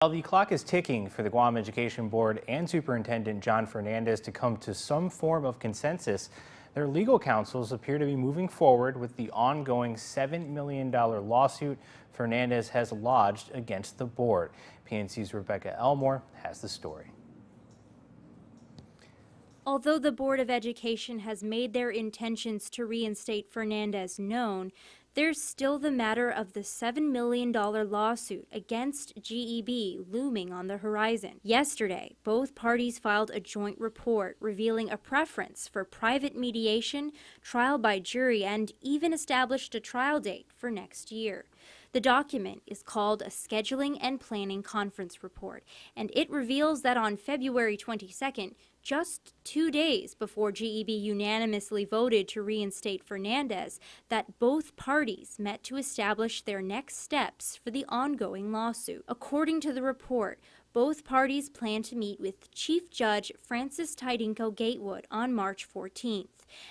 Well, the clock is ticking for the Guam Education Board and Superintendent John Fernandez to come to some form of consensus. Their legal counsels appear to be moving forward with the ongoing $7 million lawsuit Fernandez has lodged against the board. PNC's Rebecca Elmore has the story. Although the Board of Education has made their intentions to reinstate Fernandez known, there's still the matter of the $7 million lawsuit against GEB looming on the horizon. Yesterday, both parties filed a joint report revealing a preference for private mediation, trial by jury, and even established a trial date for next year. The document is called a Scheduling and Planning Conference Report, and it reveals that on February 22nd, just 2 days before GEB unanimously voted to reinstate Fernandez, that both parties met to establish their next steps for the ongoing lawsuit. According to the report, both parties plan to meet with Chief Judge Francis Tidinko Gatewood on March 14th,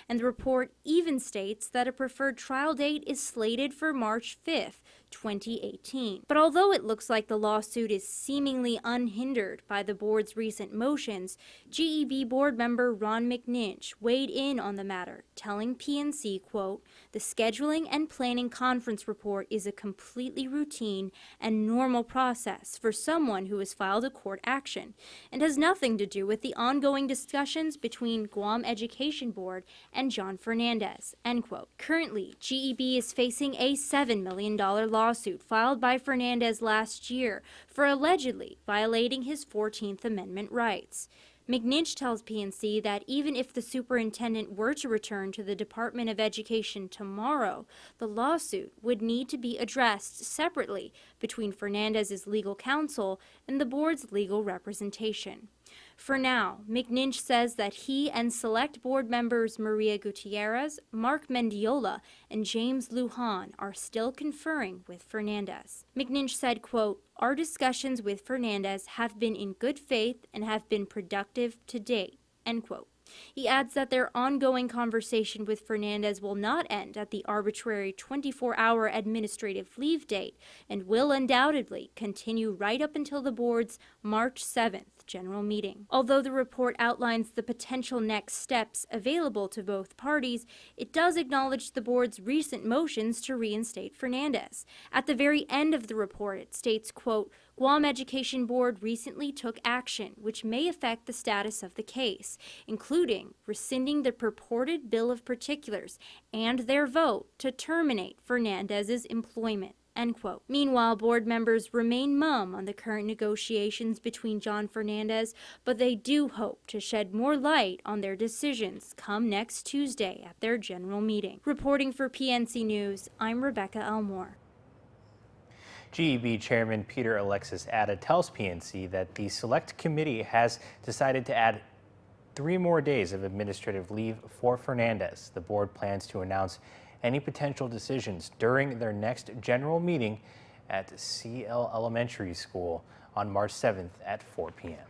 and the report even states that a preferred trial date is slated for March 5th, 2018. But although it looks like the lawsuit is seemingly unhindered by the board's recent motions, GEB board member Ron McNinch weighed in on the matter, telling PNC, quote, "The Scheduling and Planning Conference Report is a completely routine and normal process for someone who has filed a court action and has nothing to do with the ongoing discussions between Guam Education Board and John Fernandez," end quote. Currently, GEB is facing a $7 million lawsuit filed by Fernandez last year for allegedly violating his 14th Amendment rights. McNinch tells PNC that even if the superintendent were to return to the Department of Education tomorrow, the lawsuit would need to be addressed separately between Fernandez's legal counsel and the board's legal representation. For now, McNinch says that he and select board members Maria Gutierrez, Mark Mendiola, and James Lujan are still conferring with Fernandez. McNinch said, quote, "Our discussions with Fernandez have been in good faith and have been productive to date," end quote. He adds that their ongoing conversation with Fernandez will not end at the arbitrary 24-hour administrative leave date and will undoubtedly continue right up until the board's March 7th general meeting. Although the report outlines the potential next steps available to both parties, it does acknowledge the board's recent motions to reinstate Fernandez. At the very end of the report, it states, quote, "Guam Education Board recently took action which may affect the status of the case, including rescinding the purported bill of particulars and their vote to terminate Fernandez's employment," end quote. Meanwhile, board members remain mum on the current negotiations between John Fernandez, but they do hope to shed more light on their decisions come next Tuesday at their general meeting. Reporting for PNC News, I'm Rebecca Elmore. GEB Chairman Peter Alexis Atta tells PNC that the Select Committee has decided to add 3 more days of administrative leave for Fernandez. The board plans to announce any potential decisions during their next general meeting at CL Elementary School on March 7th at 4 p.m.